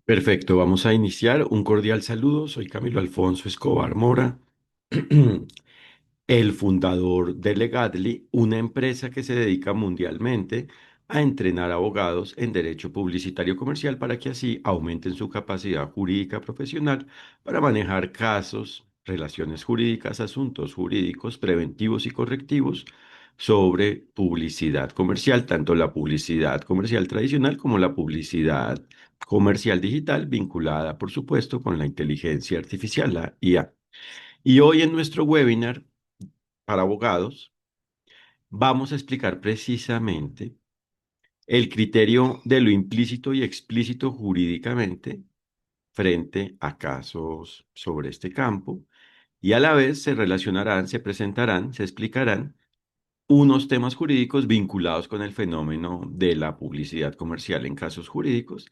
Perfecto, vamos a iniciar. Un cordial saludo. Soy Camilo Alfonso Escobar Mora, el fundador de Legadly, una empresa que se dedica mundialmente a entrenar abogados en derecho publicitario comercial para que así aumenten su capacidad jurídica profesional para manejar casos, relaciones jurídicas, asuntos jurídicos preventivos y correctivos sobre publicidad comercial, tanto la publicidad comercial tradicional como la publicidad comercial digital vinculada, por supuesto, con la inteligencia artificial, la IA. Y hoy en nuestro webinar para abogados vamos a explicar precisamente el criterio de lo implícito y explícito jurídicamente frente a casos sobre este campo y a la vez se relacionarán, se presentarán, se explicarán unos temas jurídicos vinculados con el fenómeno de la publicidad comercial en casos jurídicos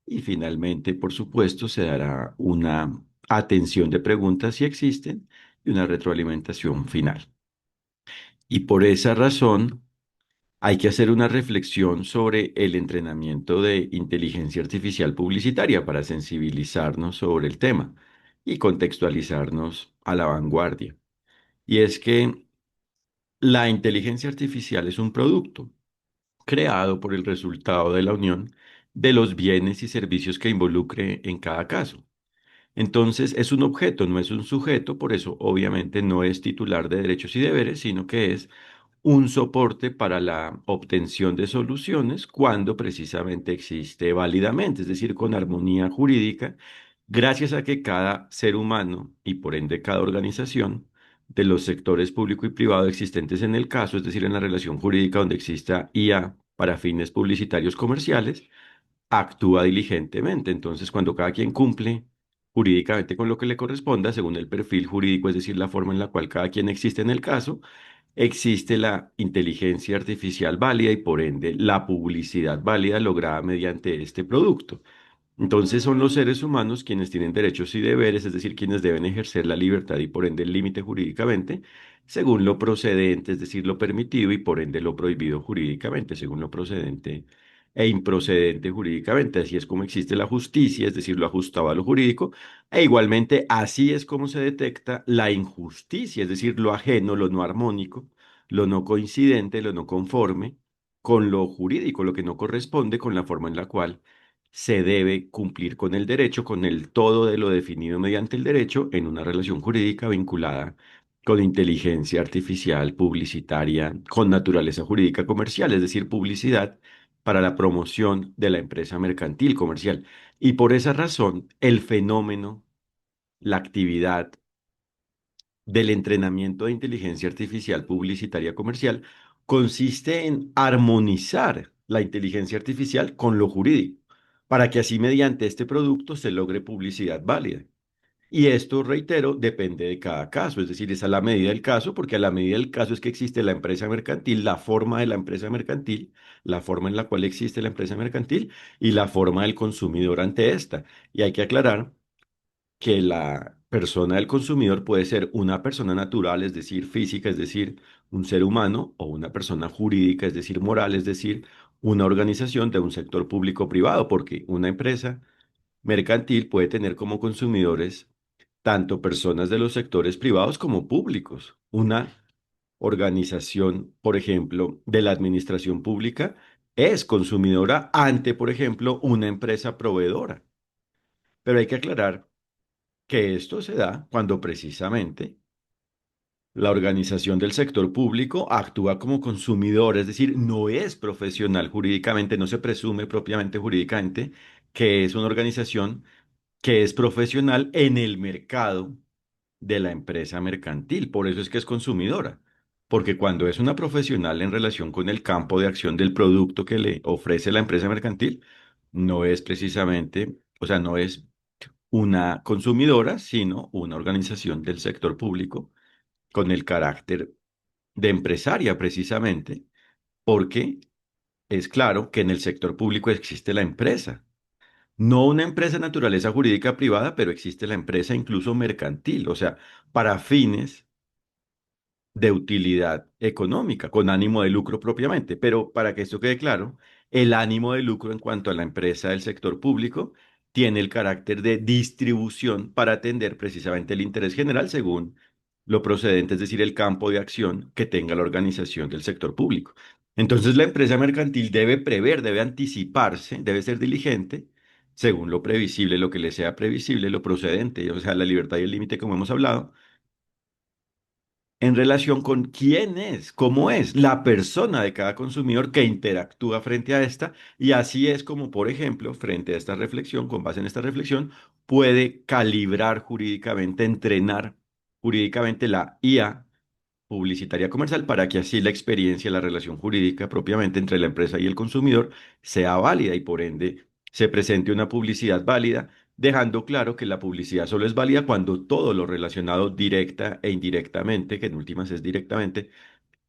y finalmente, por supuesto, se dará una atención de preguntas si existen y una retroalimentación final. Y por esa razón, hay que hacer una reflexión sobre el entrenamiento de inteligencia artificial publicitaria para sensibilizarnos sobre el tema y contextualizarnos a la vanguardia. Y es que la inteligencia artificial es un producto creado por el resultado de la unión de los bienes y servicios que involucre en cada caso. Entonces, es un objeto, no es un sujeto, por eso obviamente no es titular de derechos y deberes, sino que es un soporte para la obtención de soluciones cuando precisamente existe válidamente, es decir, con armonía jurídica, gracias a que cada ser humano y por ende cada organización de los sectores público y privado existentes en el caso, es decir, en la relación jurídica donde exista IA para fines publicitarios comerciales, actúa diligentemente. Entonces, cuando cada quien cumple jurídicamente con lo que le corresponda, según el perfil jurídico, es decir, la forma en la cual cada quien existe en el caso, existe la inteligencia artificial válida y por ende la publicidad válida lograda mediante este producto. Entonces son los seres humanos quienes tienen derechos y deberes, es decir, quienes deben ejercer la libertad y por ende el límite jurídicamente, según lo procedente, es decir, lo permitido y por ende lo prohibido jurídicamente, según lo procedente e improcedente jurídicamente. Así es como existe la justicia, es decir, lo ajustado a lo jurídico, e igualmente así es como se detecta la injusticia, es decir, lo ajeno, lo no armónico, lo no coincidente, lo no conforme con lo jurídico, lo que no corresponde con la forma en la cual se debe cumplir con el derecho, con el todo de lo definido mediante el derecho en una relación jurídica vinculada con inteligencia artificial, publicitaria, con naturaleza jurídica comercial, es decir, publicidad para la promoción de la empresa mercantil comercial. Y por esa razón, el fenómeno, la actividad del entrenamiento de inteligencia artificial publicitaria comercial consiste en armonizar la inteligencia artificial con lo jurídico, para que así mediante este producto se logre publicidad válida. Y esto, reitero, depende de cada caso, es decir, es a la medida del caso, porque a la medida del caso es que existe la empresa mercantil, la forma de la empresa mercantil, la forma en la cual existe la empresa mercantil y la forma del consumidor ante esta. Y hay que aclarar que la persona del consumidor puede ser una persona natural, es decir, física, es decir, un ser humano, o una persona jurídica, es decir, moral, es decir, una organización de un sector público o privado, porque una empresa mercantil puede tener como consumidores tanto personas de los sectores privados como públicos. Una organización, por ejemplo, de la administración pública es consumidora ante, por ejemplo, una empresa proveedora. Pero hay que aclarar que esto se da cuando precisamente la organización del sector público actúa como consumidor, es decir, no es profesional jurídicamente, no se presume propiamente jurídicamente que es una organización que es profesional en el mercado de la empresa mercantil. Por eso es que es consumidora. Porque cuando es una profesional en relación con el campo de acción del producto que le ofrece la empresa mercantil, no es precisamente, o sea, no es una consumidora, sino una organización del sector público con el carácter de empresaria precisamente, porque es claro que en el sector público existe la empresa. No una empresa de naturaleza jurídica privada, pero existe la empresa incluso mercantil, o sea, para fines de utilidad económica, con ánimo de lucro propiamente. Pero para que esto quede claro, el ánimo de lucro en cuanto a la empresa del sector público tiene el carácter de distribución para atender precisamente el interés general según lo procedente, es decir, el campo de acción que tenga la organización del sector público. Entonces, la empresa mercantil debe prever, debe anticiparse, debe ser diligente según lo previsible, lo que le sea previsible, lo procedente, o sea, la libertad y el límite, como hemos hablado, en relación con quién es, cómo es la persona de cada consumidor que interactúa frente a esta, y así es como, por ejemplo, frente a esta reflexión, con base en esta reflexión, puede calibrar jurídicamente, entrenar jurídicamente la IA publicitaria comercial para que así la experiencia, la relación jurídica propiamente entre la empresa y el consumidor sea válida y por ende se presente una publicidad válida, dejando claro que la publicidad solo es válida cuando todo lo relacionado directa e indirectamente, que en últimas es directamente,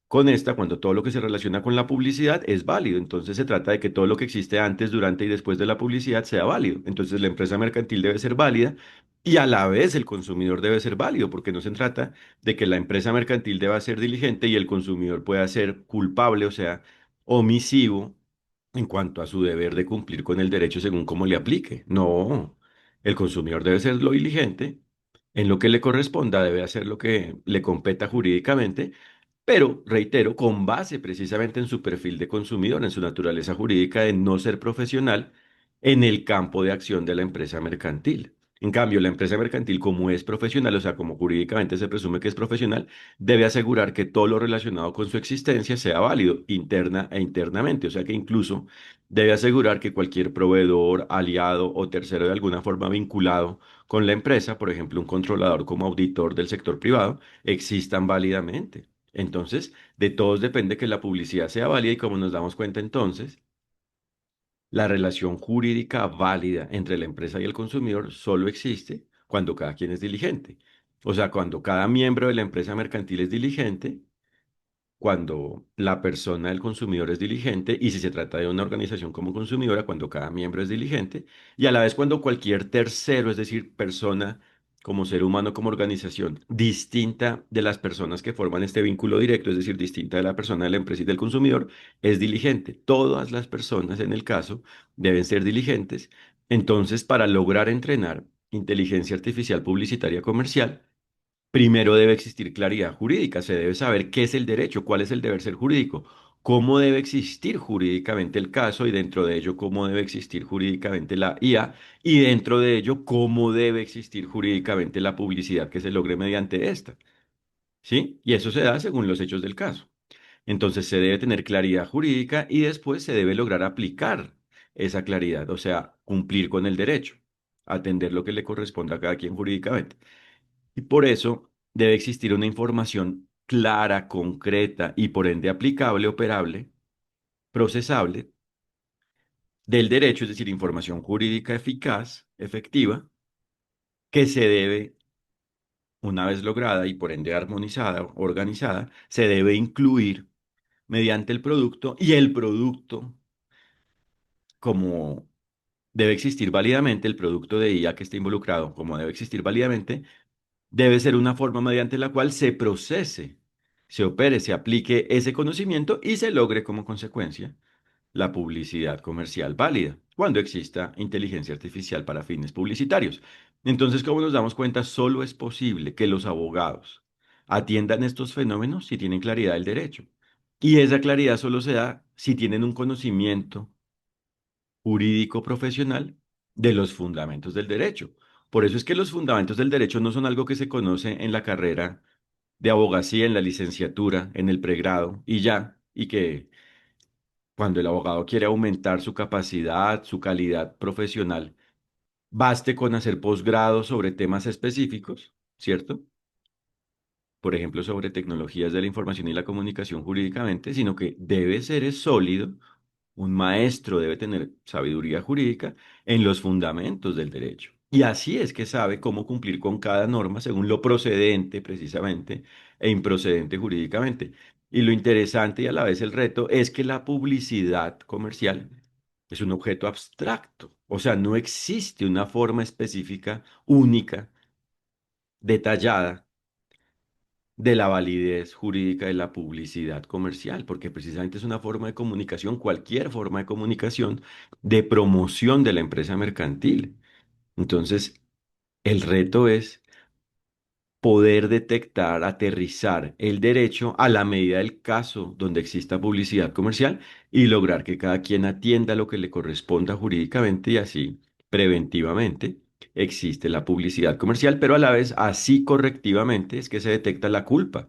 con esta, cuando todo lo que se relaciona con la publicidad es válido. Entonces se trata de que todo lo que existe antes, durante y después de la publicidad sea válido. Entonces la empresa mercantil debe ser válida y a la vez el consumidor debe ser válido, porque no se trata de que la empresa mercantil deba ser diligente y el consumidor pueda ser culpable, o sea, omisivo en cuanto a su deber de cumplir con el derecho según cómo le aplique. No, el consumidor debe ser lo diligente. En lo que le corresponda, debe hacer lo que le competa jurídicamente, pero, reitero, con base precisamente en su perfil de consumidor, en su naturaleza jurídica de no ser profesional en el campo de acción de la empresa mercantil. En cambio, la empresa mercantil, como es profesional, o sea, como jurídicamente se presume que es profesional, debe asegurar que todo lo relacionado con su existencia sea válido interna e internamente. O sea, que incluso debe asegurar que cualquier proveedor, aliado o tercero de alguna forma vinculado con la empresa, por ejemplo, un controlador como auditor del sector privado, existan válidamente. Entonces, de todos depende que la publicidad sea válida y como nos damos cuenta entonces, la relación jurídica válida entre la empresa y el consumidor solo existe cuando cada quien es diligente. O sea, cuando cada miembro de la empresa mercantil es diligente, cuando la persona del consumidor es diligente y si se trata de una organización como consumidora, cuando cada miembro es diligente y a la vez cuando cualquier tercero, es decir, persona como ser humano, como organización, distinta de las personas que forman este vínculo directo, es decir, distinta de la persona de la empresa y del consumidor, es diligente. Todas las personas en el caso deben ser diligentes. Entonces, para lograr entrenar inteligencia artificial publicitaria comercial, primero debe existir claridad jurídica, se debe saber qué es el derecho, cuál es el deber ser jurídico, cómo debe existir jurídicamente el caso y dentro de ello cómo debe existir jurídicamente la IA y dentro de ello cómo debe existir jurídicamente la publicidad que se logre mediante esta, ¿sí? Y eso se da según los hechos del caso. Entonces se debe tener claridad jurídica y después se debe lograr aplicar esa claridad, o sea, cumplir con el derecho, atender lo que le corresponda a cada quien jurídicamente. Y por eso debe existir una información clara, concreta y por ende aplicable, operable, procesable del derecho, es decir, información jurídica eficaz, efectiva, que se debe, una vez lograda y por ende armonizada, organizada, se debe incluir mediante el producto y el producto, como debe existir válidamente, el producto de IA que esté involucrado, como debe existir válidamente, debe ser una forma mediante la cual se procese, se opere, se aplique ese conocimiento y se logre como consecuencia la publicidad comercial válida, cuando exista inteligencia artificial para fines publicitarios. Entonces, como nos damos cuenta, solo es posible que los abogados atiendan estos fenómenos si tienen claridad del derecho. Y esa claridad solo se da si tienen un conocimiento jurídico profesional de los fundamentos del derecho. Por eso es que los fundamentos del derecho no son algo que se conoce en la carrera de abogacía, en la licenciatura, en el pregrado y ya, y que cuando el abogado quiere aumentar su capacidad, su calidad profesional, baste con hacer posgrados sobre temas específicos, ¿cierto? Por ejemplo, sobre tecnologías de la información y la comunicación jurídicamente, sino que debe ser es sólido. Un maestro debe tener sabiduría jurídica en los fundamentos del derecho. Y así es que sabe cómo cumplir con cada norma según lo procedente, precisamente, e improcedente jurídicamente. Y lo interesante y a la vez el reto es que la publicidad comercial es un objeto abstracto. O sea, no existe una forma específica, única, detallada de la validez jurídica de la publicidad comercial, porque precisamente es una forma de comunicación, cualquier forma de comunicación, de promoción de la empresa mercantil. Entonces, el reto es poder detectar, aterrizar el derecho a la medida del caso donde exista publicidad comercial y lograr que cada quien atienda lo que le corresponda jurídicamente y así preventivamente existe la publicidad comercial, pero a la vez así correctivamente es que se detecta la culpa,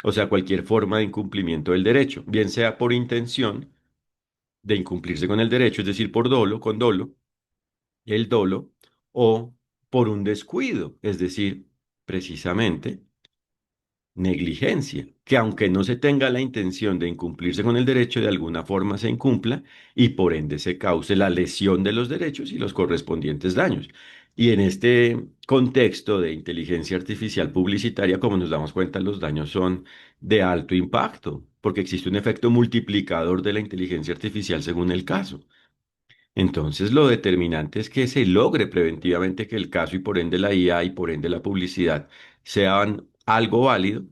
o sea, cualquier forma de incumplimiento del derecho, bien sea por intención de incumplirse con el derecho, es decir, por dolo, con dolo, el dolo, o por un descuido, es decir, precisamente negligencia, que aunque no se tenga la intención de incumplirse con el derecho, de alguna forma se incumpla y por ende se cause la lesión de los derechos y los correspondientes daños. Y en este contexto de inteligencia artificial publicitaria, como nos damos cuenta, los daños son de alto impacto, porque existe un efecto multiplicador de la inteligencia artificial según el caso. Entonces, lo determinante es que se logre preventivamente que el caso y por ende la IA y por ende la publicidad sean algo válido,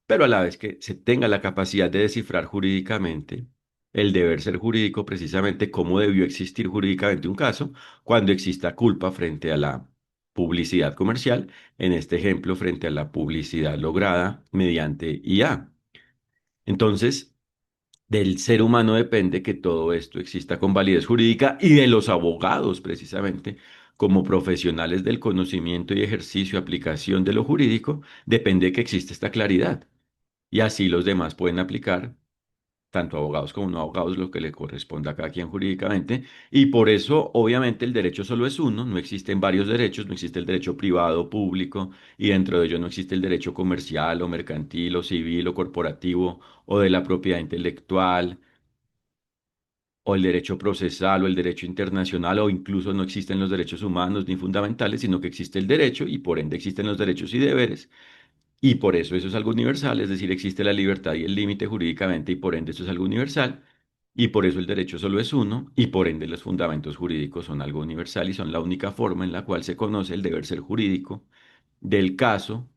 pero a la vez que se tenga la capacidad de descifrar jurídicamente el deber ser jurídico, precisamente cómo debió existir jurídicamente un caso cuando exista culpa frente a la publicidad comercial, en este ejemplo, frente a la publicidad lograda mediante IA. Entonces, del ser humano depende que todo esto exista con validez jurídica y de los abogados, precisamente, como profesionales del conocimiento y ejercicio, aplicación de lo jurídico, depende que exista esta claridad. Y así los demás pueden aplicar, tanto abogados como no abogados, lo que le corresponda a cada quien jurídicamente. Y por eso, obviamente, el derecho solo es uno, no existen varios derechos, no existe el derecho privado, público, y dentro de ello no existe el derecho comercial o mercantil o civil o corporativo o de la propiedad intelectual o el derecho procesal o el derecho internacional o incluso no existen los derechos humanos ni fundamentales, sino que existe el derecho y por ende existen los derechos y deberes. Y por eso es algo universal, es decir, existe la libertad y el límite jurídicamente y por ende eso es algo universal. Y por eso el derecho solo es uno y por ende los fundamentos jurídicos son algo universal y son la única forma en la cual se conoce el deber ser jurídico del caso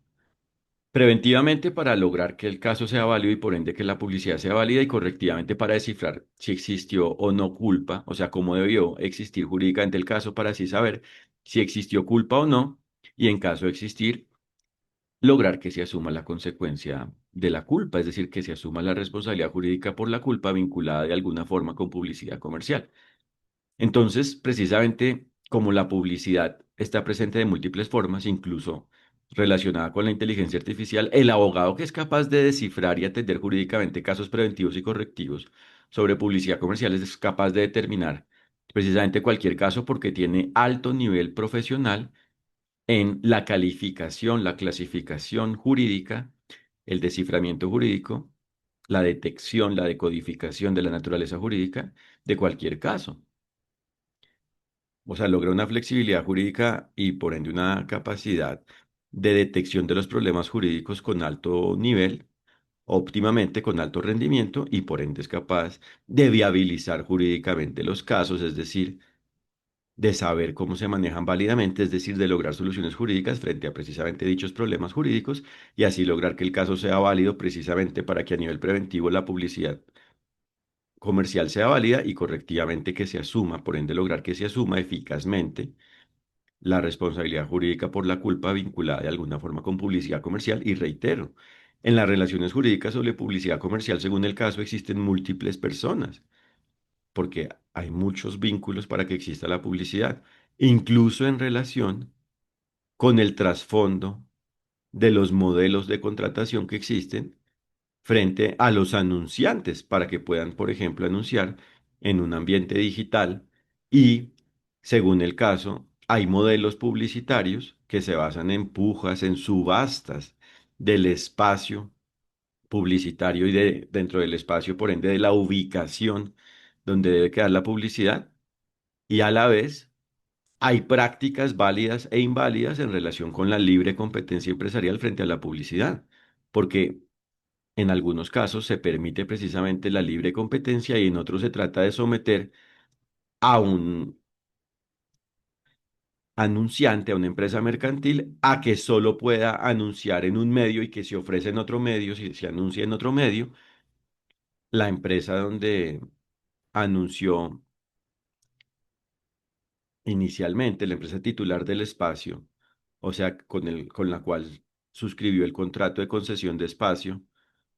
preventivamente para lograr que el caso sea válido y por ende que la publicidad sea válida y correctivamente para descifrar si existió o no culpa, o sea, cómo debió existir jurídicamente el caso para así saber si existió culpa o no y en caso de existir lograr que se asuma la consecuencia de la culpa, es decir, que se asuma la responsabilidad jurídica por la culpa vinculada de alguna forma con publicidad comercial. Entonces, precisamente como la publicidad está presente de múltiples formas, incluso relacionada con la inteligencia artificial, el abogado que es capaz de descifrar y atender jurídicamente casos preventivos y correctivos sobre publicidad comercial es capaz de determinar precisamente cualquier caso porque tiene alto nivel profesional en la calificación, la clasificación jurídica, el desciframiento jurídico, la detección, la decodificación de la naturaleza jurídica de cualquier caso. O sea, logra una flexibilidad jurídica y por ende una capacidad de detección de los problemas jurídicos con alto nivel, óptimamente con alto rendimiento y por ende es capaz de viabilizar jurídicamente los casos, es decir, de saber cómo se manejan válidamente, es decir, de lograr soluciones jurídicas frente a precisamente dichos problemas jurídicos y así lograr que el caso sea válido precisamente para que a nivel preventivo la publicidad comercial sea válida y correctivamente que se asuma, por ende lograr que se asuma eficazmente la responsabilidad jurídica por la culpa vinculada de alguna forma con publicidad comercial y reitero, en las relaciones jurídicas sobre publicidad comercial, según el caso, existen múltiples personas porque hay muchos vínculos para que exista la publicidad, incluso en relación con el trasfondo de los modelos de contratación que existen frente a los anunciantes para que puedan, por ejemplo, anunciar en un ambiente digital y, según el caso, hay modelos publicitarios que se basan en pujas, en subastas del espacio publicitario y dentro del espacio, por ende, de la ubicación donde debe quedar la publicidad y a la vez hay prácticas válidas e inválidas en relación con la libre competencia empresarial frente a la publicidad, porque en algunos casos se permite precisamente la libre competencia y en otros se trata de someter a un anunciante, a una empresa mercantil, a que solo pueda anunciar en un medio y que se ofrece en otro medio, si se anuncia en otro medio, la empresa donde anunció inicialmente la empresa titular del espacio, o sea, con la cual suscribió el contrato de concesión de espacio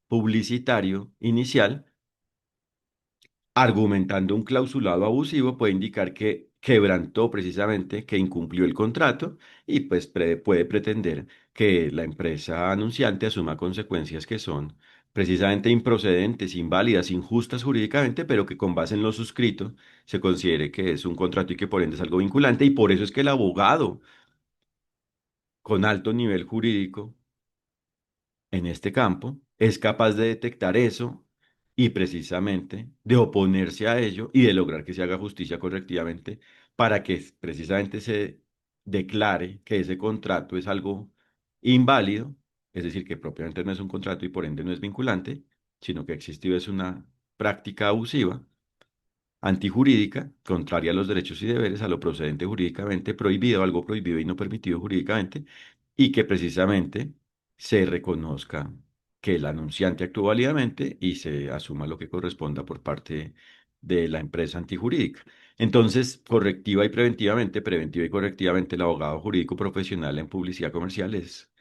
publicitario inicial, argumentando un clausulado abusivo, puede indicar que quebrantó precisamente, que incumplió el contrato y pues puede pretender que la empresa anunciante asuma consecuencias que son precisamente improcedentes, inválidas, injustas jurídicamente, pero que con base en lo suscrito se considere que es un contrato y que por ende es algo vinculante y por eso es que el abogado con alto nivel jurídico en este campo es capaz de detectar eso y precisamente de oponerse a ello y de lograr que se haga justicia correctivamente para que precisamente se declare que ese contrato es algo inválido, es decir, que propiamente no es un contrato y por ende no es vinculante, sino que existido es una práctica abusiva, antijurídica, contraria a los derechos y deberes, a lo procedente jurídicamente prohibido, algo prohibido y no permitido jurídicamente, y que precisamente se reconozca que el anunciante actuó válidamente y se asuma lo que corresponda por parte de la empresa antijurídica. Entonces, correctiva y preventivamente, preventiva y correctivamente, el abogado jurídico profesional en publicidad comercial es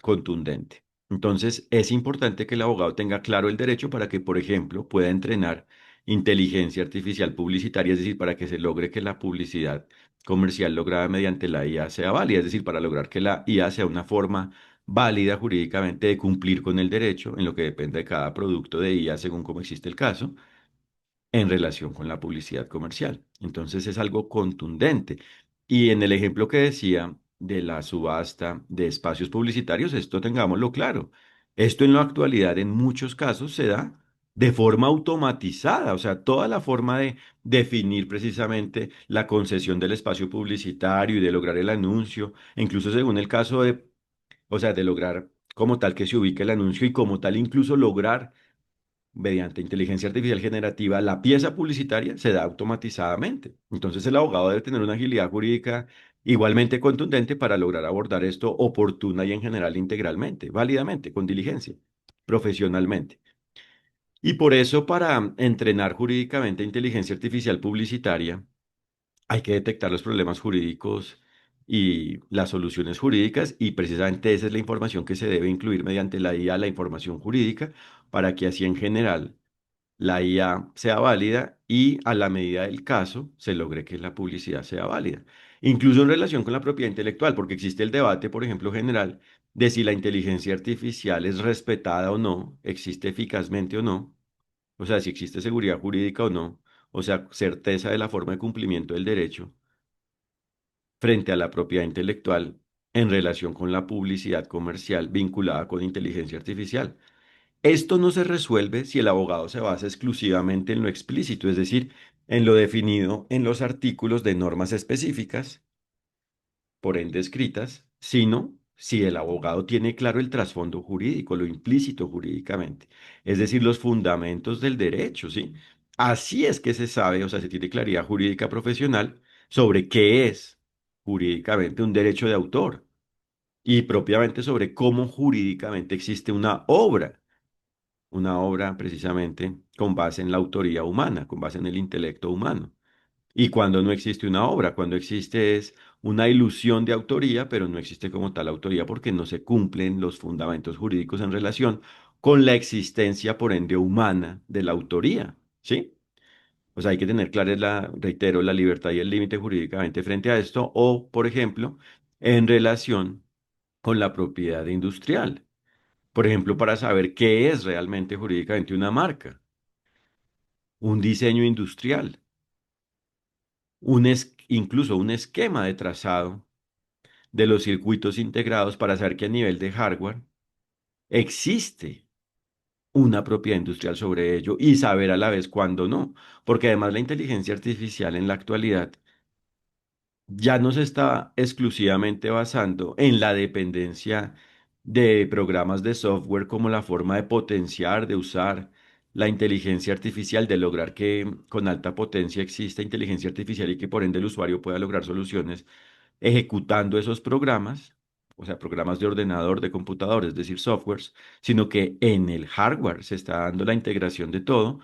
contundente. Entonces, es importante que el abogado tenga claro el derecho para que, por ejemplo, pueda entrenar inteligencia artificial publicitaria, es decir, para que se logre que la publicidad comercial lograda mediante la IA sea válida, es decir, para lograr que la IA sea una forma válida jurídicamente de cumplir con el derecho en lo que depende de cada producto de IA según como existe el caso en relación con la publicidad comercial. Entonces es algo contundente. Y en el ejemplo que decía de la subasta de espacios publicitarios, esto tengámoslo claro. Esto en la actualidad en muchos casos se da de forma automatizada, o sea, toda la forma de definir precisamente la concesión del espacio publicitario y de lograr el anuncio, e incluso según el caso de, o sea, de lograr como tal que se ubique el anuncio y como tal incluso lograr mediante inteligencia artificial generativa, la pieza publicitaria se da automatizadamente. Entonces el abogado debe tener una agilidad jurídica igualmente contundente para lograr abordar esto oportuna y en general integralmente, válidamente, con diligencia, profesionalmente. Y por eso para entrenar jurídicamente inteligencia artificial publicitaria, hay que detectar los problemas jurídicos y las soluciones jurídicas y precisamente esa es la información que se debe incluir mediante la IA, la información jurídica, para que así en general la IA sea válida y a la medida del caso se logre que la publicidad sea válida. Incluso en relación con la propiedad intelectual, porque existe el debate, por ejemplo, general de si la inteligencia artificial es respetada o no, existe eficazmente o no, o sea, si existe seguridad jurídica o no, o sea, certeza de la forma de cumplimiento del derecho frente a la propiedad intelectual en relación con la publicidad comercial vinculada con inteligencia artificial. Esto no se resuelve si el abogado se basa exclusivamente en lo explícito, es decir, en lo definido en los artículos de normas específicas, por ende escritas, sino si el abogado tiene claro el trasfondo jurídico, lo implícito jurídicamente, es decir, los fundamentos del derecho, ¿sí? Así es que se sabe, o sea, se tiene claridad jurídica profesional sobre qué es jurídicamente un derecho de autor y propiamente sobre cómo jurídicamente existe una obra precisamente con base en la autoría humana, con base en el intelecto humano. Y cuando no existe una obra, cuando existe es una ilusión de autoría, pero no existe como tal autoría porque no se cumplen los fundamentos jurídicos en relación con la existencia, por ende, humana de la autoría, ¿sí? O sea, hay que tener claras reitero, la libertad y el límite jurídicamente frente a esto, o, por ejemplo, en relación con la propiedad industrial. Por ejemplo, para saber qué es realmente jurídicamente una marca, un diseño industrial, incluso un esquema de trazado de los circuitos integrados para saber que a nivel de hardware existe una propiedad industrial sobre ello y saber a la vez cuándo no. Porque además la inteligencia artificial en la actualidad ya no se está exclusivamente basando en la dependencia de programas de software como la forma de potenciar, de usar la inteligencia artificial, de lograr que con alta potencia exista inteligencia artificial y que por ende el usuario pueda lograr soluciones ejecutando esos programas, o sea, programas de ordenador, de computador, es decir, softwares, sino que en el hardware se está dando la integración de todo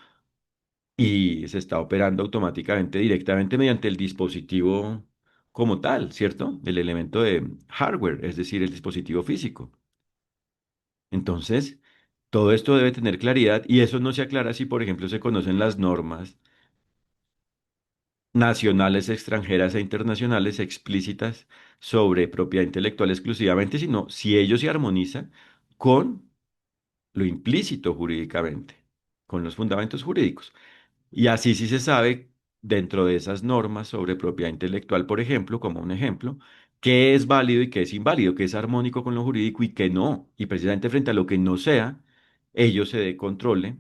y se está operando automáticamente directamente mediante el dispositivo como tal, ¿cierto? El elemento de hardware, es decir, el dispositivo físico. Entonces, todo esto debe tener claridad y eso no se aclara si, por ejemplo, se conocen las normas nacionales, extranjeras e internacionales explícitas sobre propiedad intelectual exclusivamente, sino si ello se armoniza con lo implícito jurídicamente, con los fundamentos jurídicos. Y así sí se sabe, dentro de esas normas sobre propiedad intelectual, por ejemplo, como un ejemplo, qué es válido y qué es inválido, qué es armónico con lo jurídico y qué no. Y precisamente frente a lo que no sea, ello se dé controle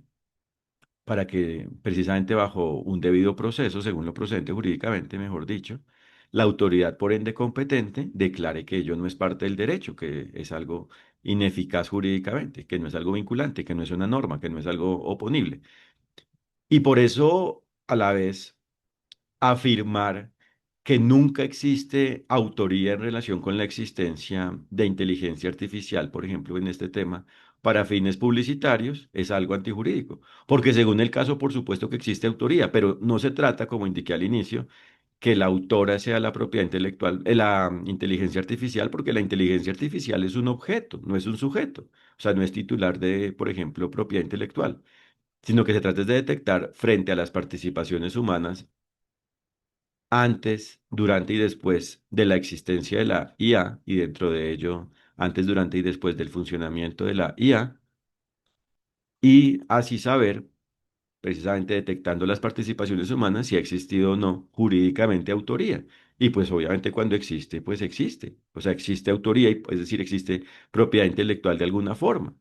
para que precisamente bajo un debido proceso, según lo procedente jurídicamente, mejor dicho, la autoridad por ende competente declare que ello no es parte del derecho, que es algo ineficaz jurídicamente, que no es algo vinculante, que no es una norma, que no es algo oponible. Y por eso, a la vez, afirmar que nunca existe autoría en relación con la existencia de inteligencia artificial, por ejemplo, en este tema, para fines publicitarios, es algo antijurídico. Porque según el caso, por supuesto que existe autoría, pero no se trata, como indiqué al inicio, que la autora sea la propiedad intelectual, la inteligencia artificial, porque la inteligencia artificial es un objeto, no es un sujeto. O sea, no es titular de, por ejemplo, propiedad intelectual, sino que se trata de detectar frente a las participaciones humanas antes, durante y después de la existencia de la IA y dentro de ello, antes, durante y después del funcionamiento de la IA, y así saber, precisamente detectando las participaciones humanas, si ha existido o no jurídicamente autoría. Y pues obviamente cuando existe, pues existe. O sea, existe autoría, y, es decir, existe propiedad intelectual de alguna forma.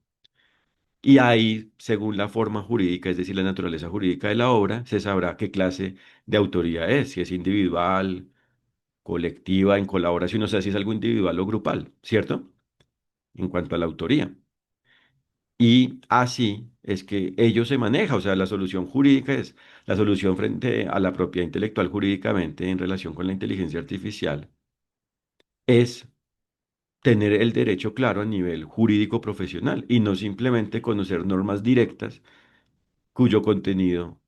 Y ahí, según la forma jurídica, es decir, la naturaleza jurídica de la obra, se sabrá qué clase de autoría es, si es individual, colectiva, en colaboración, o sea, si es algo individual o grupal, ¿cierto? En cuanto a la autoría. Y así es que ello se maneja, o sea, la solución jurídica es la solución frente a la propiedad intelectual jurídicamente en relación con la inteligencia artificial, es tener el derecho claro a nivel jurídico profesional y no simplemente conocer normas directas cuyo contenido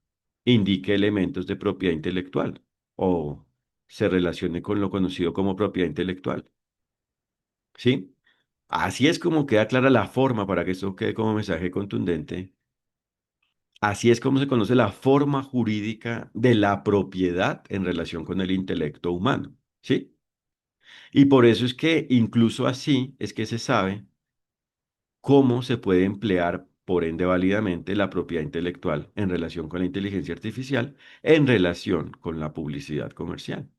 indique elementos de propiedad intelectual o se relacione con lo conocido como propiedad intelectual. ¿Sí? Así es como queda clara la forma para que esto quede como mensaje contundente. Así es como se conoce la forma jurídica de la propiedad en relación con el intelecto humano. ¿Sí? Y por eso es que incluso así es que se sabe cómo se puede emplear, por ende válidamente, la propiedad intelectual en relación con la inteligencia artificial, en relación con la publicidad comercial.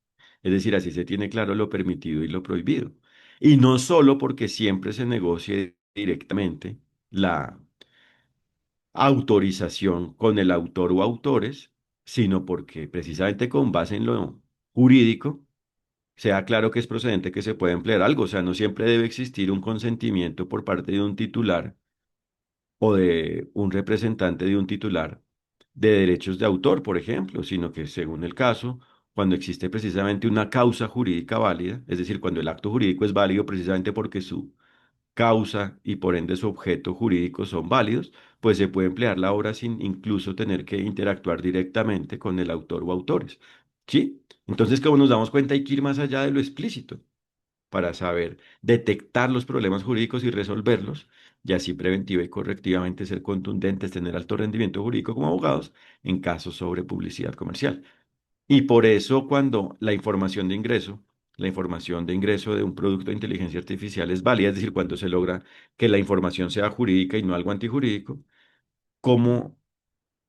Es decir, así se tiene claro lo permitido y lo prohibido. Y no solo porque siempre se negocie directamente la autorización con el autor o autores, sino porque precisamente con base en lo jurídico, sea claro que es procedente que se puede emplear algo. O sea, no siempre debe existir un consentimiento por parte de un titular o de un representante de un titular de derechos de autor, por ejemplo, sino que según el caso, cuando existe precisamente una causa jurídica válida, es decir, cuando el acto jurídico es válido precisamente porque su causa y por ende su objeto jurídico son válidos, pues se puede emplear la obra sin incluso tener que interactuar directamente con el autor o autores. ¿Sí? Entonces, como nos damos cuenta, hay que ir más allá de lo explícito para saber detectar los problemas jurídicos y resolverlos, y así preventiva y correctivamente ser contundentes, tener alto rendimiento jurídico como abogados en casos sobre publicidad comercial. Y por eso cuando la información de ingreso de un producto de inteligencia artificial es válida, es decir, cuando se logra que la información sea jurídica y no algo antijurídico, como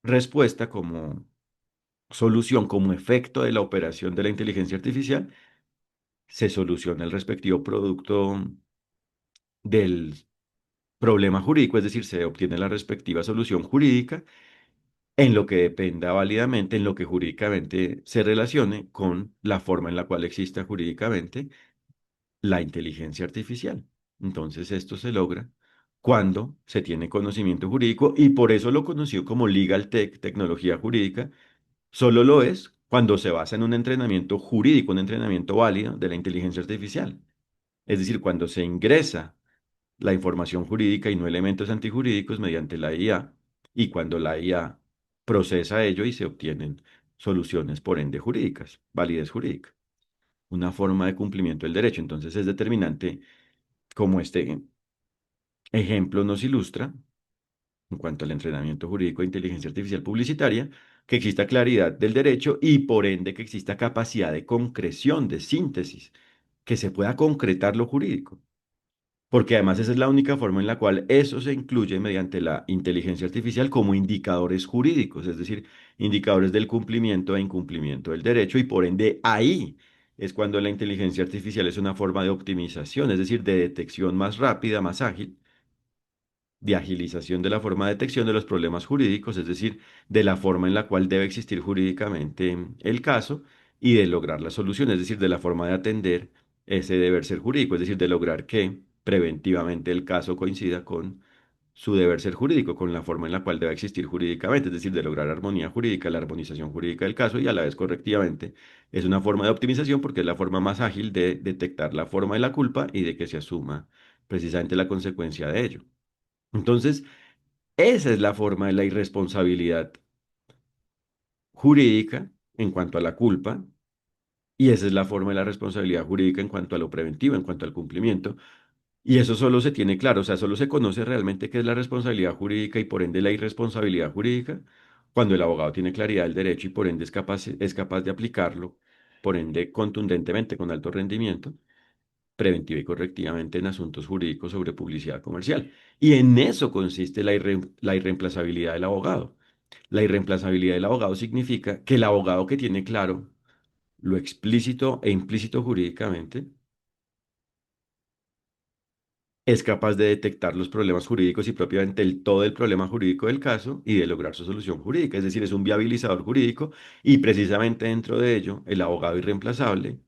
respuesta, como solución, como efecto de la operación de la inteligencia artificial, se soluciona el respectivo producto del problema jurídico, es decir, se obtiene la respectiva solución jurídica en lo que dependa válidamente, en lo que jurídicamente se relacione con la forma en la cual exista jurídicamente la inteligencia artificial. Entonces, esto se logra cuando se tiene conocimiento jurídico y por eso lo conocido como legal tech, tecnología jurídica, solo lo es cuando se basa en un entrenamiento jurídico, un entrenamiento válido de la inteligencia artificial. Es decir, cuando se ingresa la información jurídica y no elementos antijurídicos mediante la IA, y cuando la IA procesa ello y se obtienen soluciones por ende jurídicas, validez jurídica, una forma de cumplimiento del derecho. Entonces es determinante, como este ejemplo nos ilustra, en cuanto al entrenamiento jurídico de inteligencia artificial publicitaria, que exista claridad del derecho y por ende que exista capacidad de concreción, de síntesis, que se pueda concretar lo jurídico. Porque además esa es la única forma en la cual eso se incluye mediante la inteligencia artificial como indicadores jurídicos, es decir, indicadores del cumplimiento e incumplimiento del derecho y por ende ahí es cuando la inteligencia artificial es una forma de optimización, es decir, de detección más rápida, más ágil, de agilización de la forma de detección de los problemas jurídicos, es decir, de la forma en la cual debe existir jurídicamente el caso y de lograr la solución, es decir, de la forma de atender ese deber ser jurídico, es decir, de lograr que preventivamente el caso coincida con su deber ser jurídico, con la forma en la cual debe existir jurídicamente, es decir, de lograr armonía jurídica, la armonización jurídica del caso y a la vez correctivamente. Es una forma de optimización porque es la forma más ágil de detectar la forma de la culpa y de que se asuma precisamente la consecuencia de ello. Entonces, esa es la forma de la irresponsabilidad jurídica en cuanto a la culpa, y esa es la forma de la responsabilidad jurídica en cuanto a lo preventivo, en cuanto al cumplimiento. Y eso solo se tiene claro, o sea, solo se conoce realmente qué es la responsabilidad jurídica y por ende la irresponsabilidad jurídica cuando el abogado tiene claridad del derecho y por ende es capaz de aplicarlo, por ende contundentemente, con alto rendimiento, preventiva y correctivamente en asuntos jurídicos sobre publicidad comercial. Y en eso consiste la irreemplazabilidad del abogado. La irreemplazabilidad del abogado significa que el abogado que tiene claro lo explícito e implícito jurídicamente es capaz de detectar los problemas jurídicos y propiamente todo el problema jurídico del caso y de lograr su solución jurídica. Es decir, es un viabilizador jurídico y precisamente dentro de ello, el abogado irreemplazable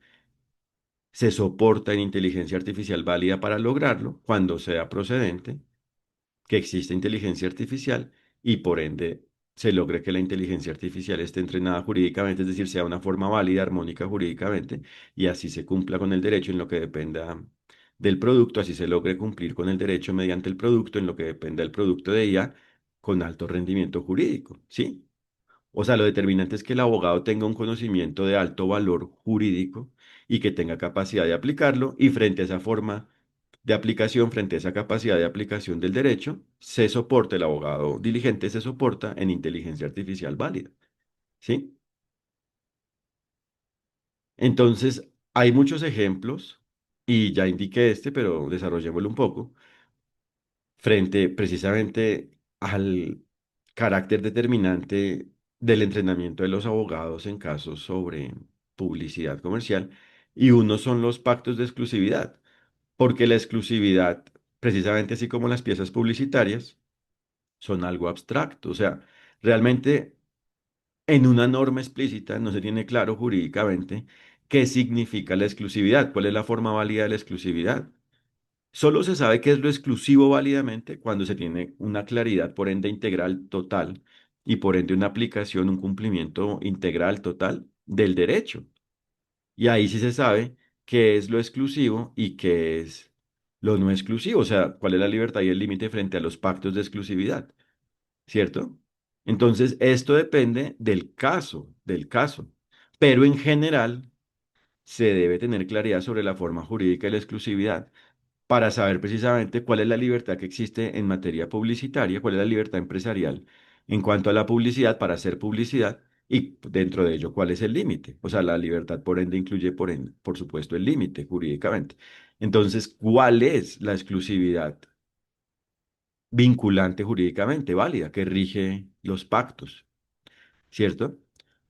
se soporta en inteligencia artificial válida para lograrlo cuando sea procedente que exista inteligencia artificial y por ende se logre que la inteligencia artificial esté entrenada jurídicamente, es decir, sea una forma válida, armónica jurídicamente, y así se cumpla con el derecho en lo que dependa del producto, así se logre cumplir con el derecho mediante el producto en lo que dependa del producto de IA con alto rendimiento jurídico, ¿sí? O sea, lo determinante es que el abogado tenga un conocimiento de alto valor jurídico y que tenga capacidad de aplicarlo y frente a esa forma de aplicación, frente a esa capacidad de aplicación del derecho, se soporta, el abogado diligente se soporta en inteligencia artificial válida, ¿sí? Entonces, hay muchos ejemplos y ya indiqué este, pero desarrollémoslo un poco frente precisamente al carácter determinante del entrenamiento de los abogados en casos sobre publicidad comercial, y uno son los pactos de exclusividad, porque la exclusividad, precisamente así como las piezas publicitarias, son algo abstracto, o sea, realmente en una norma explícita no se tiene claro jurídicamente qué significa la exclusividad, cuál es la forma válida de la exclusividad. Solo se sabe qué es lo exclusivo válidamente cuando se tiene una claridad, por ende, integral total y por ende una aplicación, un cumplimiento integral total del derecho. Y ahí sí se sabe qué es lo exclusivo y qué es lo no exclusivo, o sea, cuál es la libertad y el límite frente a los pactos de exclusividad, ¿cierto? Entonces, esto depende del caso, del caso. Pero en general, se debe tener claridad sobre la forma jurídica de la exclusividad para saber precisamente cuál es la libertad que existe en materia publicitaria, cuál es la libertad empresarial en cuanto a la publicidad para hacer publicidad y dentro de ello cuál es el límite. O sea, la libertad por ende incluye por supuesto el límite jurídicamente. Entonces, ¿cuál es la exclusividad vinculante jurídicamente válida que rige los pactos? ¿Cierto?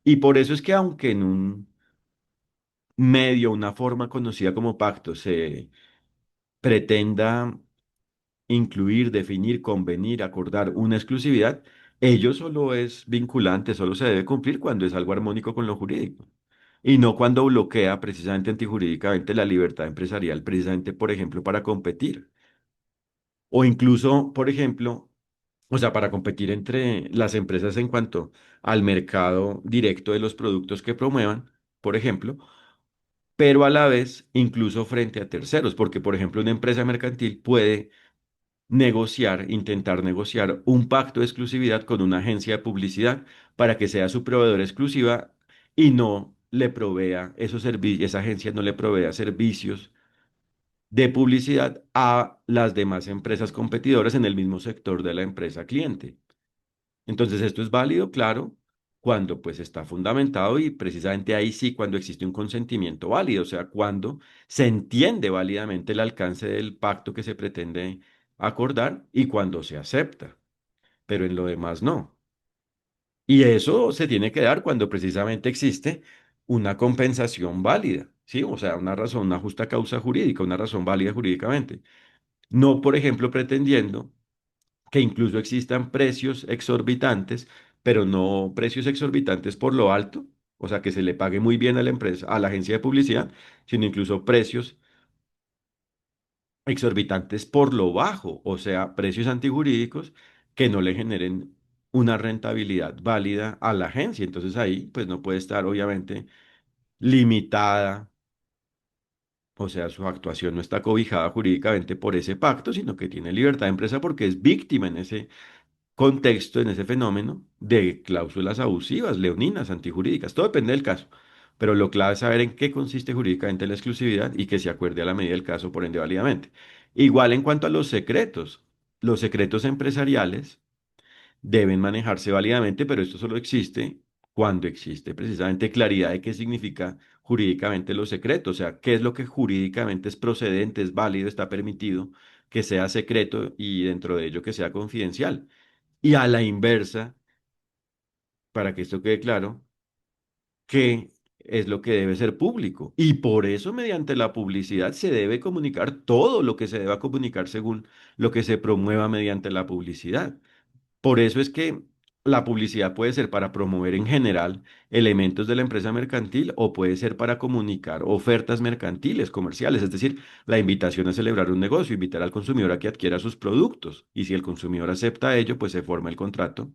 Y por eso es que aunque en un medio, una forma conocida como pacto, se pretenda incluir, definir, convenir, acordar una exclusividad, ello solo es vinculante, solo se debe cumplir cuando es algo armónico con lo jurídico. Y no cuando bloquea precisamente antijurídicamente la libertad empresarial, precisamente, por ejemplo, para competir. O incluso, por ejemplo, o sea, para competir entre las empresas en cuanto al mercado directo de los productos que promuevan, por ejemplo, pero a la vez incluso frente a terceros, porque, por ejemplo, una empresa mercantil puede negociar, intentar negociar un pacto de exclusividad con una agencia de publicidad para que sea su proveedora exclusiva y no le provea esos servicios, esa agencia no le provea servicios de publicidad a las demás empresas competidoras en el mismo sector de la empresa cliente. Entonces, esto es válido, claro, cuando pues está fundamentado y precisamente ahí sí, cuando existe un consentimiento válido, o sea, cuando se entiende válidamente el alcance del pacto que se pretende acordar y cuando se acepta, pero en lo demás no. Y eso se tiene que dar cuando precisamente existe una compensación válida, ¿sí? O sea, una razón, una justa causa jurídica, una razón válida jurídicamente. No, por ejemplo, pretendiendo que incluso existan precios exorbitantes, pero no precios exorbitantes por lo alto, o sea, que se le pague muy bien a la empresa, a la agencia de publicidad, sino incluso precios exorbitantes por lo bajo, o sea, precios antijurídicos que no le generen una rentabilidad válida a la agencia. Entonces ahí, pues no puede estar obviamente limitada, o sea, su actuación no está cobijada jurídicamente por ese pacto, sino que tiene libertad de empresa porque es víctima en ese contexto, en ese fenómeno de cláusulas abusivas, leoninas, antijurídicas. Todo depende del caso. Pero lo clave es saber en qué consiste jurídicamente la exclusividad y que se acuerde a la medida del caso, por ende, válidamente. Igual en cuanto a los secretos empresariales deben manejarse válidamente, pero esto solo existe cuando existe precisamente claridad de qué significa jurídicamente los secretos, o sea, qué es lo que jurídicamente es procedente, es válido, está permitido que sea secreto y dentro de ello que sea confidencial. Y a la inversa, para que esto quede claro, qué es lo que debe ser público. Y por eso, mediante la publicidad, se debe comunicar todo lo que se deba comunicar según lo que se promueva mediante la publicidad. Por eso es que la publicidad puede ser para promover en general elementos de la empresa mercantil o puede ser para comunicar ofertas mercantiles, comerciales, es decir, la invitación a celebrar un negocio, invitar al consumidor a que adquiera sus productos. Y si el consumidor acepta ello, pues se forma el contrato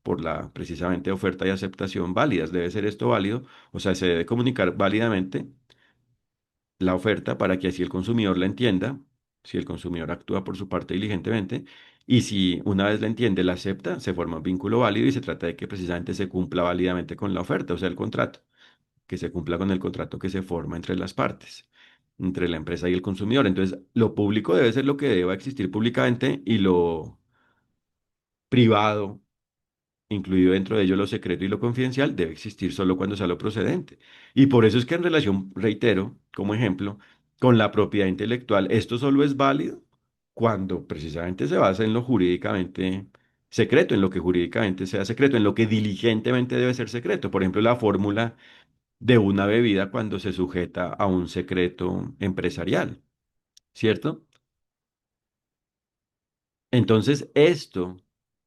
por la precisamente oferta y aceptación válidas. Debe ser esto válido, o sea, se debe comunicar válidamente la oferta para que así el consumidor la entienda, si el consumidor actúa por su parte diligentemente, y si una vez la entiende, la acepta, se forma un vínculo válido y se trata de que precisamente se cumpla válidamente con la oferta, o sea, el contrato, que se cumpla con el contrato que se forma entre las partes, entre la empresa y el consumidor. Entonces, lo público debe ser lo que deba existir públicamente y lo privado, incluido dentro de ello lo secreto y lo confidencial, debe existir solo cuando sea lo procedente. Y por eso es que en relación, reitero, como ejemplo, con la propiedad intelectual, esto solo es válido cuando precisamente se basa en lo jurídicamente secreto, en lo que jurídicamente sea secreto, en lo que diligentemente debe ser secreto. Por ejemplo, la fórmula de una bebida cuando se sujeta a un secreto empresarial, ¿cierto? Entonces, esto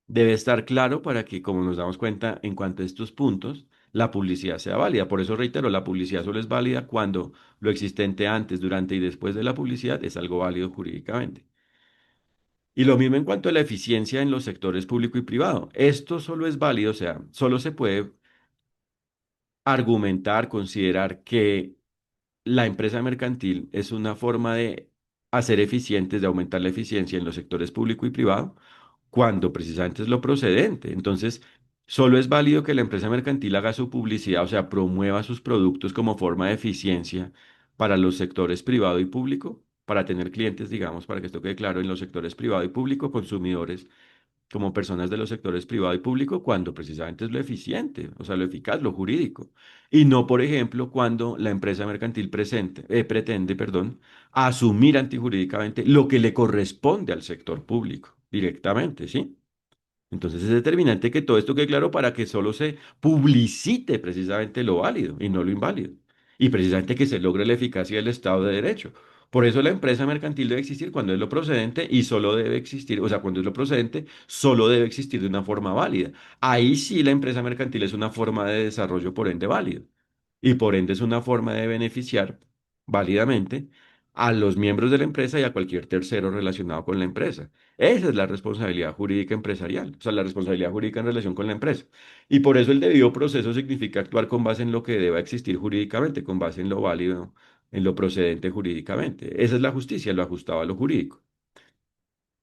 debe estar claro para que, como nos damos cuenta en cuanto a estos puntos, la publicidad sea válida. Por eso reitero, la publicidad solo es válida cuando lo existente antes, durante y después de la publicidad es algo válido jurídicamente. Y lo mismo en cuanto a la eficiencia en los sectores público y privado. Esto solo es válido, o sea, solo se puede argumentar, considerar que la empresa mercantil es una forma de hacer eficientes, de aumentar la eficiencia en los sectores público y privado, cuando precisamente es lo procedente. Entonces, solo es válido que la empresa mercantil haga su publicidad, o sea, promueva sus productos como forma de eficiencia para los sectores privado y público, para tener clientes, digamos, para que esto quede claro, en los sectores privado y público, consumidores como personas de los sectores privado y público cuando precisamente es lo eficiente, o sea, lo eficaz, lo jurídico. Y no, por ejemplo, cuando la empresa mercantil pretende, perdón, asumir antijurídicamente lo que le corresponde al sector público directamente, ¿sí? Entonces es determinante que todo esto quede claro para que solo se publicite precisamente lo válido y no lo inválido. Y precisamente que se logre la eficacia del Estado de Derecho. Por eso la empresa mercantil debe existir cuando es lo procedente y solo debe existir, o sea, cuando es lo procedente, solo debe existir de una forma válida. Ahí sí la empresa mercantil es una forma de desarrollo por ende válido. Y por ende es una forma de beneficiar válidamente a los miembros de la empresa y a cualquier tercero relacionado con la empresa. Esa es la responsabilidad jurídica empresarial, o sea, la responsabilidad jurídica en relación con la empresa. Y por eso el debido proceso significa actuar con base en lo que deba existir jurídicamente, con base en lo válido, en lo procedente jurídicamente. Esa es la justicia, lo ajustado a lo jurídico.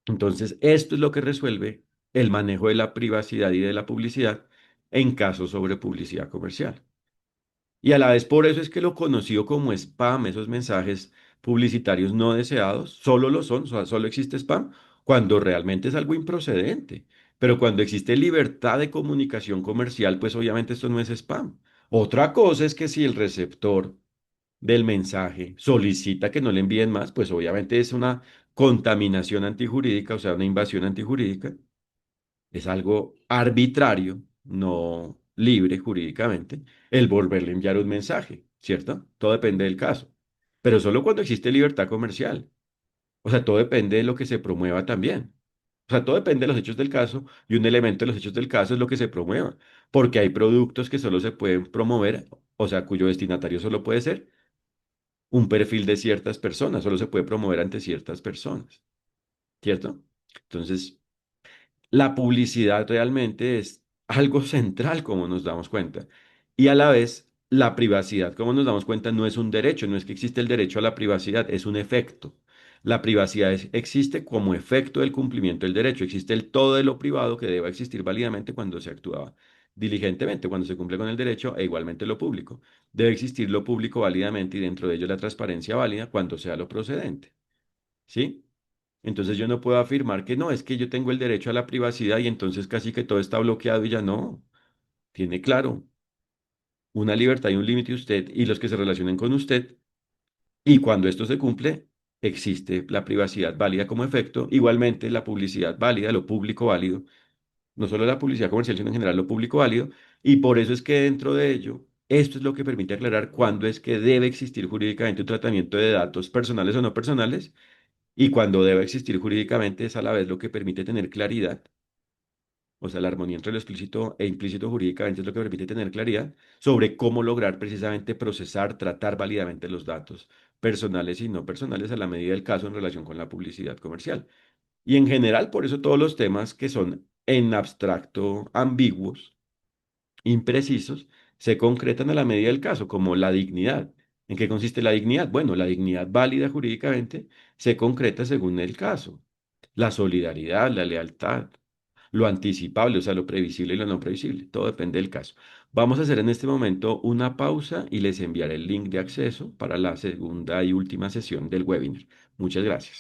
Entonces, esto es lo que resuelve el manejo de la privacidad y de la publicidad en casos sobre publicidad comercial. Y a la vez por eso es que lo conocido como spam, esos mensajes publicitarios no deseados, solo lo son, o sea, solo existe spam cuando realmente es algo improcedente. Pero cuando existe libertad de comunicación comercial, pues obviamente esto no es spam. Otra cosa es que si el receptor del mensaje solicita que no le envíen más, pues obviamente es una contaminación antijurídica, o sea, una invasión antijurídica. Es algo arbitrario, no libre jurídicamente, el volverle a enviar un mensaje, ¿cierto? Todo depende del caso. Pero solo cuando existe libertad comercial. O sea, todo depende de lo que se promueva también. O sea, todo depende de los hechos del caso y un elemento de los hechos del caso es lo que se promueva. Porque hay productos que solo se pueden promover, o sea, cuyo destinatario solo puede ser un perfil de ciertas personas, solo se puede promover ante ciertas personas, ¿cierto? Entonces, la publicidad realmente es algo central, como nos damos cuenta. Y a la vez, la privacidad, como nos damos cuenta, no es un derecho, no es que existe el derecho a la privacidad, es un efecto. La privacidad existe como efecto del cumplimiento del derecho, existe el todo de lo privado que debe existir válidamente cuando se actúa diligentemente, cuando se cumple con el derecho, e igualmente lo público. Debe existir lo público válidamente y dentro de ello la transparencia válida cuando sea lo procedente. ¿Sí? Entonces yo no puedo afirmar que no, es que yo tengo el derecho a la privacidad y entonces casi que todo está bloqueado y ya no. Tiene claro una libertad y un límite usted y los que se relacionen con usted. Y cuando esto se cumple, existe la privacidad válida como efecto. Igualmente la publicidad válida, lo público válido, no solo la publicidad comercial, sino en general lo público válido. Y por eso es que dentro de ello, esto es lo que permite aclarar cuándo es que debe existir jurídicamente un tratamiento de datos personales o no personales. Y cuando debe existir jurídicamente es a la vez lo que permite tener claridad, o sea, la armonía entre lo explícito e implícito jurídicamente es lo que permite tener claridad sobre cómo lograr precisamente procesar, tratar válidamente los datos personales y no personales a la medida del caso en relación con la publicidad comercial. Y en general, por eso todos los temas que son en abstracto ambiguos, imprecisos, se concretan a la medida del caso, como la dignidad. ¿En qué consiste la dignidad? Bueno, la dignidad válida jurídicamente se concreta según el caso. La solidaridad, la lealtad, lo anticipable, o sea, lo previsible y lo no previsible. Todo depende del caso. Vamos a hacer en este momento una pausa y les enviaré el link de acceso para la segunda y última sesión del webinar. Muchas gracias.